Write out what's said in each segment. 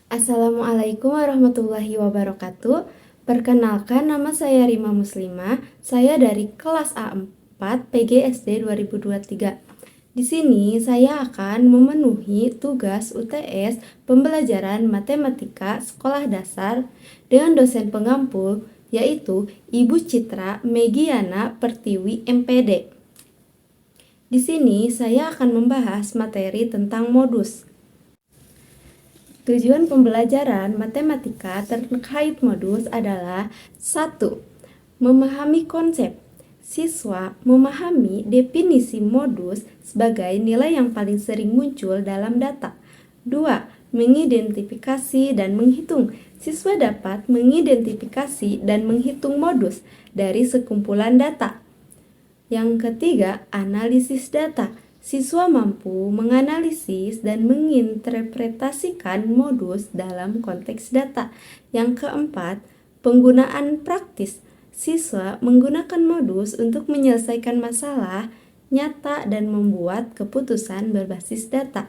Assalamualaikum warahmatullahi wabarakatuh. Perkenalkan, nama saya Rima Muslimah. Saya dari kelas A4 PGSD 2023. Di sini saya akan memenuhi tugas UTS pembelajaran matematika sekolah dasar dengan dosen pengampu, yaitu Ibu Citra Megiana Pertiwi MPD. Di sini saya akan membahas materi tentang modus. Tujuan pembelajaran matematika terkait modus adalah 1. Memahami konsep. Siswa memahami definisi modus sebagai nilai yang paling sering muncul dalam data. 2. Mengidentifikasi dan menghitung. Siswa dapat mengidentifikasi dan menghitung modus dari sekumpulan data. Yang ketiga, analisis data. Siswa mampu menganalisis dan menginterpretasikan modus dalam konteks data. Yang keempat, penggunaan praktis. Siswa menggunakan modus untuk menyelesaikan masalah nyata dan membuat keputusan berbasis data.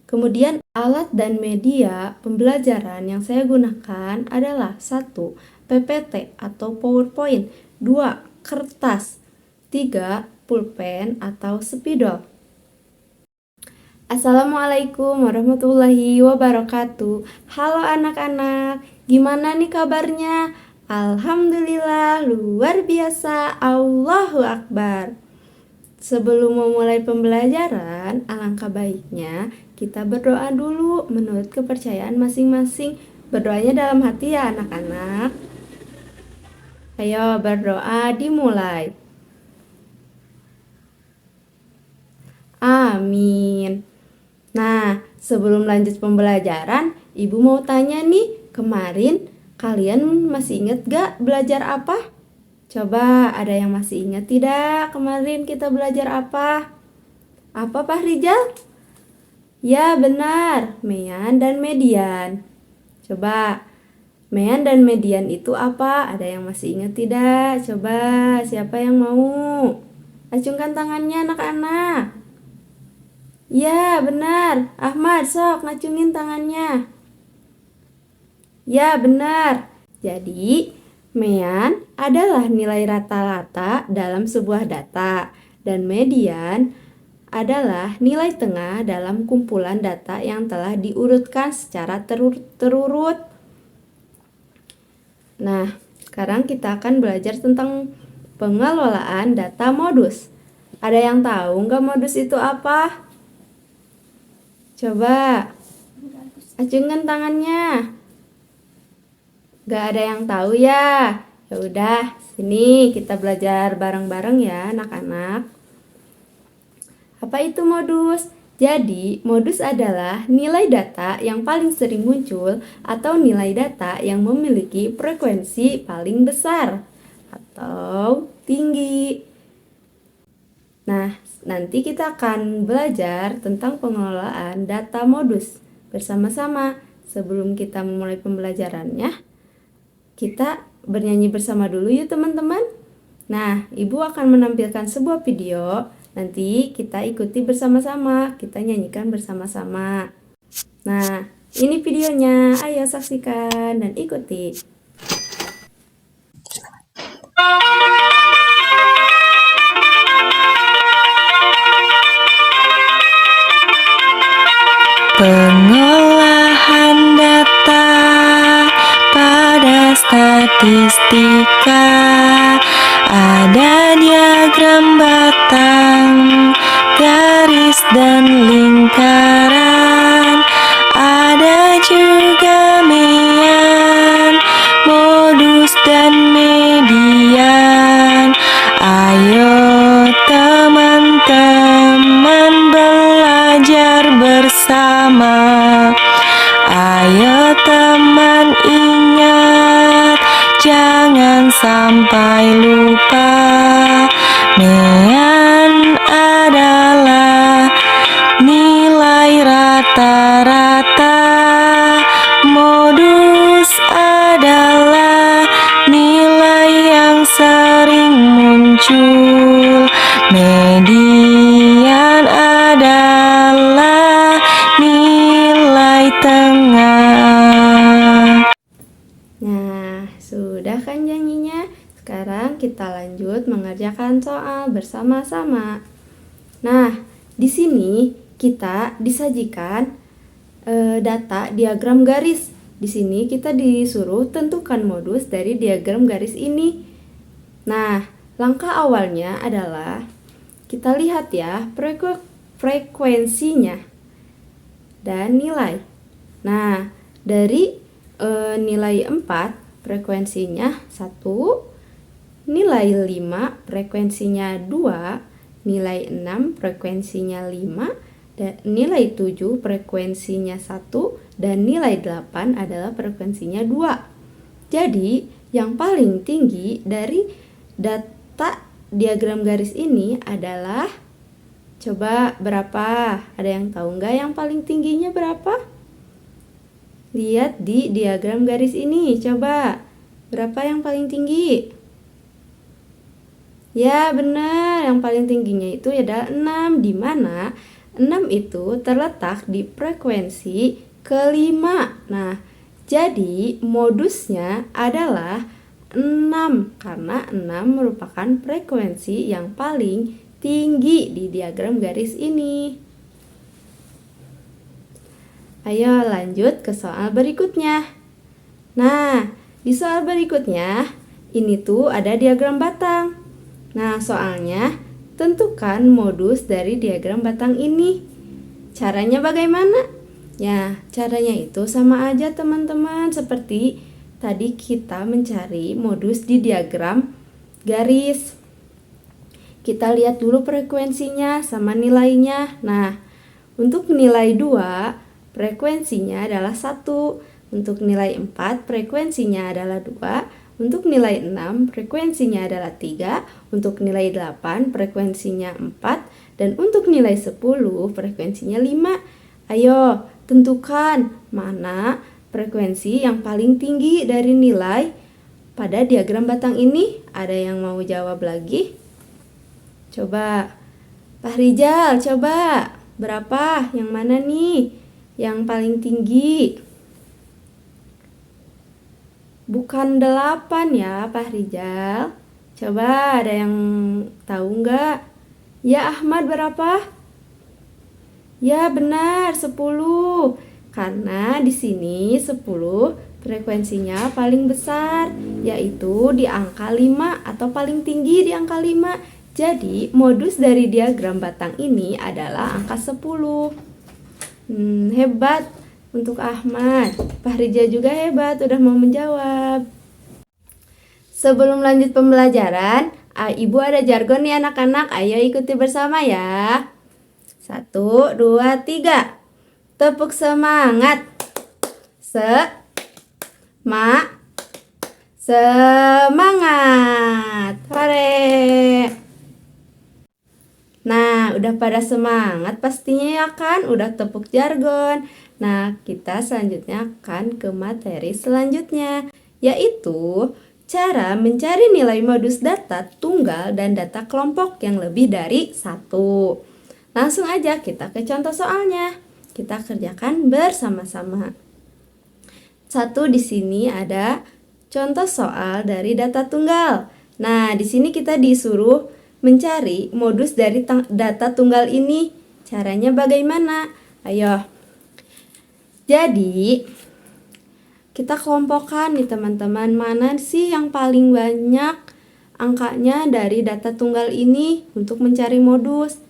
Kemudian, alat dan media pembelajaran yang saya gunakan adalah 1. PPT atau PowerPoint, 2. Kertas, 3. Pulpen atau spidol. Assalamualaikum warahmatullahi wabarakatuh. Halo anak-anak, gimana nih kabarnya? Alhamdulillah, luar biasa, Allahu Akbar. Sebelum memulai pembelajaran, alangkah baiknya kita berdoa dulu menurut kepercayaan masing-masing. Berdoanya dalam hati ya anak-anak. Ayo berdoa, dimulai. Amin. Nah, sebelum lanjut pembelajaran, Ibu mau tanya nih, kemarin kalian masih inget gak belajar apa? Coba, ada yang masih ingat tidak kemarin kita belajar apa? Apa Pak Rizal? Ya benar, mean dan median. Coba, mean dan median itu apa? Ada yang masih ingat tidak? Coba, siapa yang mau? Acungkan tangannya anak-anak. Ya benar, Ahmad sok ngacungin tangannya. Ya benar. Jadi mean adalah nilai rata-rata dalam sebuah data dan median adalah nilai tengah dalam kumpulan data yang telah diurutkan secara terurut. Nah, sekarang kita akan belajar tentang pengelolaan data modus. Ada yang tahu nggak modus itu apa? Coba, acungkan tangannya. Gak ada yang tahu ya? Ya udah, sini kita belajar bareng-bareng ya anak-anak. Apa itu modus? Jadi, modus adalah nilai data yang paling sering muncul atau nilai data yang memiliki frekuensi paling besar atau tinggi. Nah, nanti kita akan belajar tentang pengelolaan data modus bersama-sama. Sebelum kita memulai pembelajarannya, kita bernyanyi bersama dulu yuk teman-teman. Nah, Ibu akan menampilkan sebuah video. Nanti kita ikuti bersama-sama, kita nyanyikan bersama-sama. Nah, ini videonya. Ayo saksikan dan ikuti. Pengolahan data pada statistika, ada diagram batang, garis dan lingkaran, ada juga mean, modus dan median. Ayo teman-teman belajar bersama. Ayo teman ingat, jangan sampai lupa. Mean adalah nilai rata-rata, modus adalah nilai yang sering muncul, median adalah nilai tengah. kita lanjut mengerjakan soal bersama-sama. Nah, di sini kita disajikan data diagram garis. Di sini kita disuruh tentukan modus dari diagram garis ini. Nah, langkah awalnya adalah kita lihat ya frekuensinya dan nilai. Nah, dari nilai 4 frekuensinya 1, nilai 5 frekuensinya 2, nilai 6 frekuensinya 5, dan nilai 7 frekuensinya 1, dan nilai 8 adalah frekuensinya 2. Jadi, yang paling tinggi dari data diagram garis ini adalah, coba berapa? Ada yang tahu nggak yang paling tingginya berapa? Lihat di diagram garis ini, coba. Berapa yang paling tinggi? Ya, benar. Yang paling tingginya itu adalah 6, di mana 6 itu terletak di frekuensi kelima. Nah, jadi modusnya adalah 6 karena 6 merupakan frekuensi yang paling tinggi di diagram garis ini. Ayo lanjut ke soal berikutnya. Nah, di soal berikutnya ini tuh ada diagram batang. Nah, soalnya tentukan modus dari diagram batang ini. Caranya bagaimana? Ya, caranya itu sama aja teman-teman, seperti tadi kita mencari modus di diagram garis. Kita lihat dulu frekuensinya sama nilainya. Nah, untuk nilai 2 frekuensinya adalah 1. Untuk nilai 4 frekuensinya adalah 2. Untuk nilai 6 frekuensinya adalah 3. Untuk nilai 8 frekuensinya 4. Dan untuk nilai 10 frekuensinya 5. Ayo tentukan mana frekuensi yang paling tinggi dari nilai pada diagram batang ini. Ada yang mau jawab lagi? Coba Pak Rijal, coba berapa? Yang mana nih yang paling tinggi? Bukan 8 ya Pak Rijal. Coba ada yang tahu nggak? Ya Ahmad berapa? Ya benar 10. Karena di sini 10 frekuensinya paling besar, yaitu di angka 5 atau paling tinggi di angka 5. Jadi modus dari diagram batang ini adalah angka 10. Hebat untuk Ahmad. Pak Rija juga hebat, udah mau menjawab. Sebelum lanjut pembelajaran, Ibu ada jargon nih anak-anak. Ayo ikuti bersama ya. 1, 2, 3. Tepuk semangat. Semangat. Hore. Nah, udah pada semangat pastinya ya kan? Udah tepuk jargon. Nah, kita selanjutnya akan ke materi selanjutnya, yaitu cara mencari nilai modus data tunggal dan data kelompok yang lebih dari 1. Langsung aja kita ke contoh soalnya. Kita kerjakan bersama-sama. 1 di sini ada contoh soal dari data tunggal. Nah, di sini kita disuruh mencari modus dari data tunggal ini. Caranya bagaimana? Ayo. Jadi, kita kelompokkan nih teman-teman, mana sih yang paling banyak angkanya dari data tunggal ini untuk mencari modus.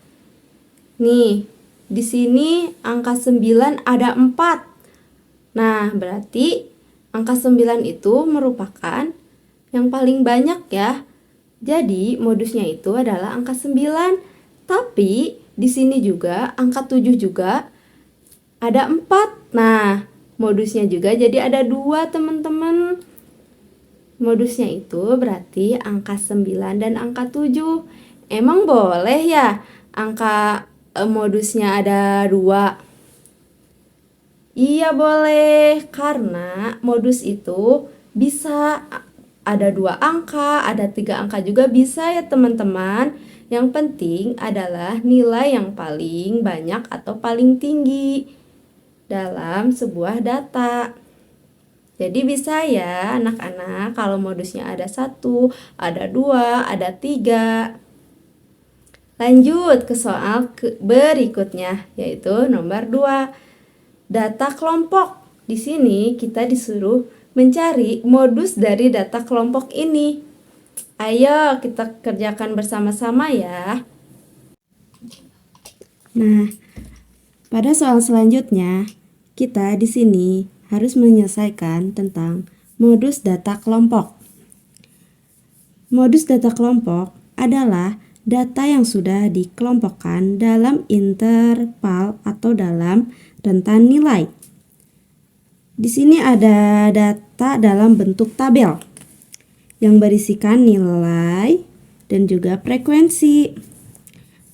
Nih, di sini angka 9 ada 4. Nah, berarti angka 9 itu merupakan yang paling banyak ya. Jadi, modusnya itu adalah angka 9. Tapi, di sini juga angka 7 juga ada 4. Nah, modusnya juga jadi ada 2 teman-teman. Modusnya itu berarti angka 9 dan angka 7. Emang boleh ya angka modusnya ada 2? Iya boleh, karena modus itu bisa ada 2 angka, ada 3 angka juga bisa ya teman-teman. Yang penting adalah nilai yang paling banyak atau paling tinggi dalam sebuah data. Jadi bisa ya anak-anak kalau modusnya ada 1, ada 2, ada 3. Lanjut ke soal berikutnya, yaitu nomor 2. Data kelompok. Di sini kita disuruh mencari modus dari data kelompok ini. Ayo kita kerjakan bersama-sama ya. Nah, pada soal selanjutnya, kita di sini harus menyelesaikan tentang modus data kelompok. Modus data kelompok adalah data yang sudah dikelompokkan dalam interval atau dalam rentan nilai. Di sini ada data dalam bentuk tabel yang berisikan nilai dan juga frekuensi.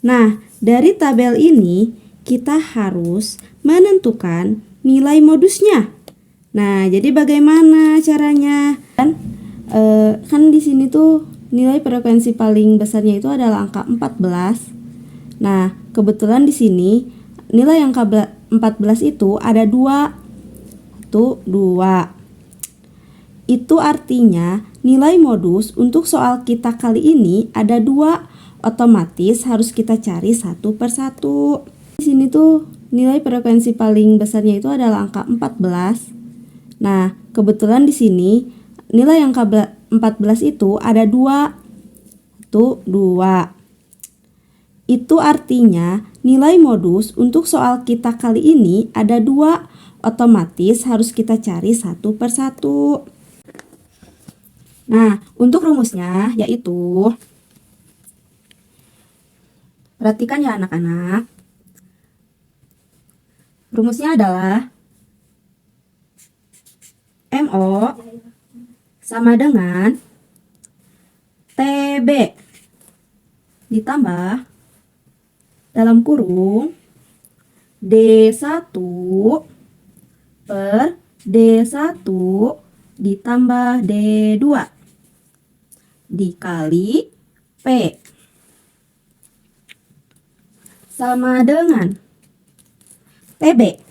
Nah, dari tabel ini kita harus menentukan nilai modusnya. Nah, jadi bagaimana caranya? Kan di sini tuh nilai frekuensi paling besarnya itu adalah angka 14. Nah, kebetulan di sini nilai angka 14 itu ada 2. Itu 2. Itu artinya nilai modus untuk soal kita kali ini ada 2. Otomatis harus kita cari satu per satu. Di sini tuh nilai frekuensi paling besarnya itu adalah angka 14. Nah, kebetulan di sini nilai angka 14 itu ada 2. Itu 2. Itu artinya nilai modus untuk soal kita kali ini ada 2. Otomatis harus kita cari satu per satu. Nah, untuk rumusnya yaitu, perhatikan ya anak-anak. Rumusnya adalah MO sama dengan TB ditambah dalam kurung D1 per D1 ditambah D2 dikali P sama dengan TB.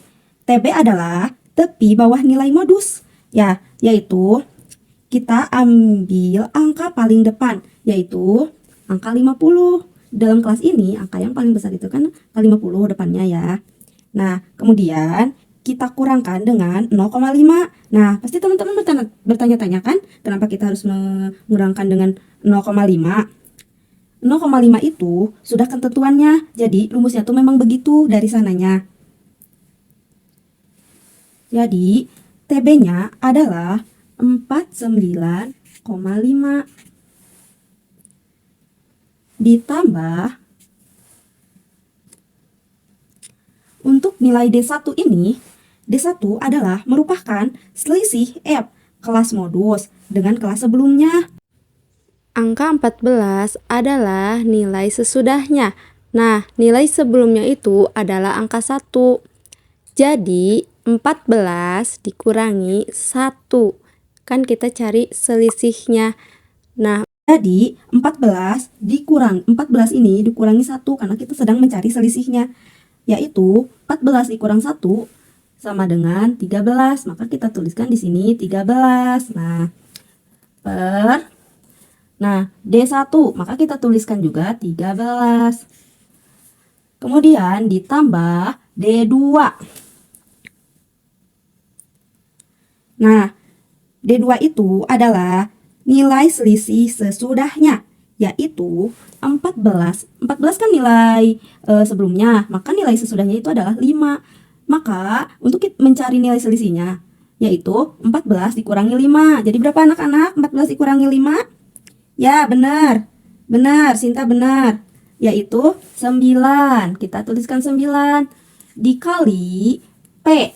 TB adalah tepi bawah nilai modus, ya, yaitu kita ambil angka paling depan, yaitu angka 50. Dalam kelas ini, angka yang paling besar itu kan angka 50 depannya ya. Nah, kemudian kita kurangkan dengan 0,5. Nah, pasti teman-teman bertanya-tanya kan, kenapa kita harus mengurangkan dengan 0,5? 0,5 itu sudah ketentuannya, jadi rumusnya tuh memang begitu dari sananya. Jadi, TB-nya adalah 49,5 ditambah untuk nilai D1 ini, D1 adalah merupakan selisih F kelas modus dengan kelas sebelumnya. Angka 14 adalah nilai sesudahnya. Nah, nilai sebelumnya itu adalah angka 1. Jadi, 14 dikurangi 1. Kan kita cari selisihnya. Nah, jadi 14 ini dikurangi 1 karena kita sedang mencari selisihnya. Yaitu 14 dikurang 1 sama dengan 13. Maka kita tuliskan di sini 13. Nah, D1, maka kita tuliskan juga 13. Kemudian ditambah D2. Nah, D2 itu adalah nilai selisih sesudahnya, yaitu 14. 14 kan nilai sebelumnya, maka nilai sesudahnya itu adalah 5. Maka untuk mencari nilai selisihnya, yaitu 14 dikurangi 5. Jadi berapa anak-anak? 14 dikurangi 5? Ya, benar. Benar, Sinta benar. Yaitu 9. Kita tuliskan 9 dikali P.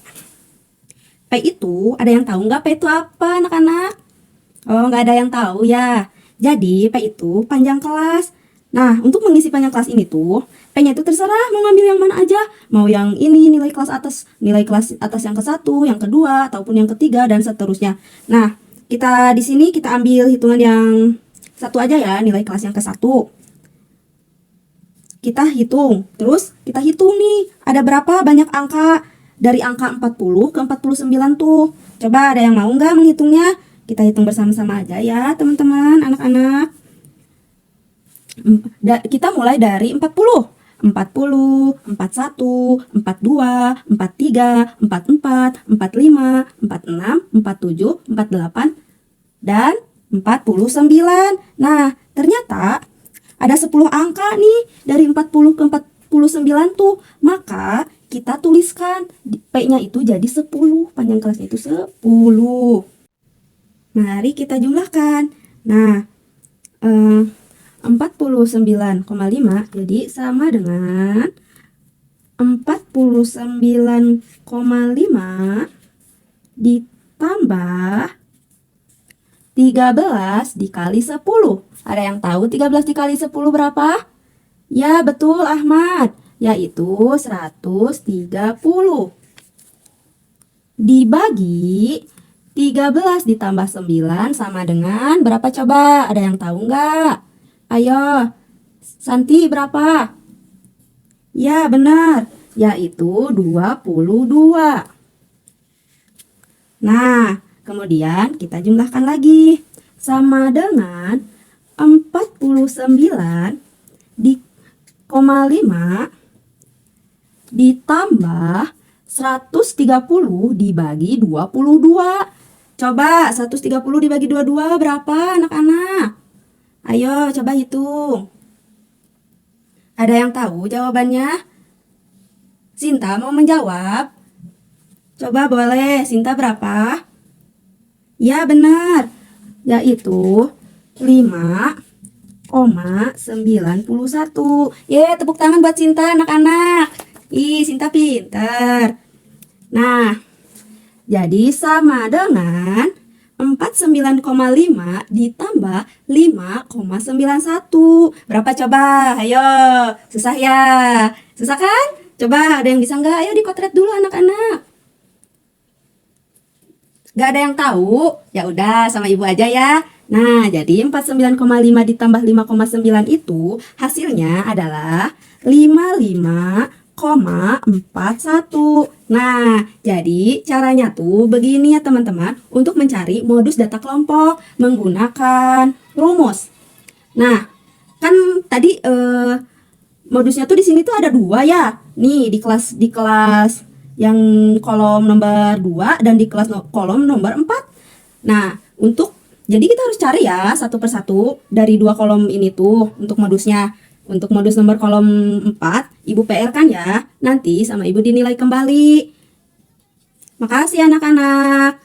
P itu ada yang tahu nggak P itu apa anak-anak? Oh, nggak ada yang tahu ya. Jadi P itu panjang kelas. Nah, untuk mengisi panjang kelas ini tuh, P-nya itu terserah mau ngambil yang mana aja. Mau yang ini nilai kelas atas yang ke-1, yang kedua, ataupun yang ketiga dan seterusnya. Nah, kita di sini kita ambil hitungan yang satu aja ya, nilai kelas yang ke-1. Kita hitung, terus kita hitung nih, ada berapa banyak angka dari angka 40 ke 49 tuh. Coba ada yang mau nggak menghitungnya? Kita hitung bersama-sama aja ya teman-teman, anak-anak. Kita mulai dari 40. 40, 41, 42, 43, 44, 45, 46, 47, 48, dan 49. Nah, ternyata ada 10 angka nih dari 40 ke 49 tuh. Maka kita tuliskan P-nya itu jadi 10, panjang kelasnya itu 10. Mari kita jumlahkan. Nah, 49,5 jadi sama dengan 49,5 ditambah 13 dikali 10. Ada yang tahu 13 dikali 10 berapa? Ya, betul Ahmad, yaitu 130. Dibagi 13 ditambah 9 sama dengan berapa coba? Ada yang tahu nggak? Ayo, Santi berapa? Ya, benar, yaitu 22. Nah, kemudian kita jumlahkan lagi. Sama dengan 49 koma 5 ditambah 130 dibagi 22. Coba 130 dibagi 22 berapa anak-anak? Ayo coba hitung. Ada yang tahu jawabannya? Sinta mau menjawab? Coba boleh, Sinta berapa? Ya benar, yaitu 5,91. Tepuk tangan buat Sinta anak-anak. Ih, Sinta pintar. Nah, jadi sama dengan 49,5 ditambah 5,91. Berapa coba? Ayo, susah ya? Susah kan? Coba ada yang bisa nggak? Ayo dikotret dulu anak-anak. Gak ada yang tahu? Ya udah sama ibu aja ya. Nah, jadi 49,5 ditambah 5,9 itu hasilnya adalah 55,41. Nah, jadi caranya tuh begini ya teman-teman, untuk mencari modus data kelompok menggunakan rumus. Nah, kan tadi modusnya tuh di sini tuh ada 2 ya. Nih di kelas yang kolom nomor 2 dan di kelas kolom nomor 4. Nah, jadi kita harus cari ya satu persatu dari 2 kolom ini tuh untuk modusnya. Untuk modus nomor kolom 4, Ibu PR kan ya, nanti sama Ibu dinilai kembali. Makasih anak-anak.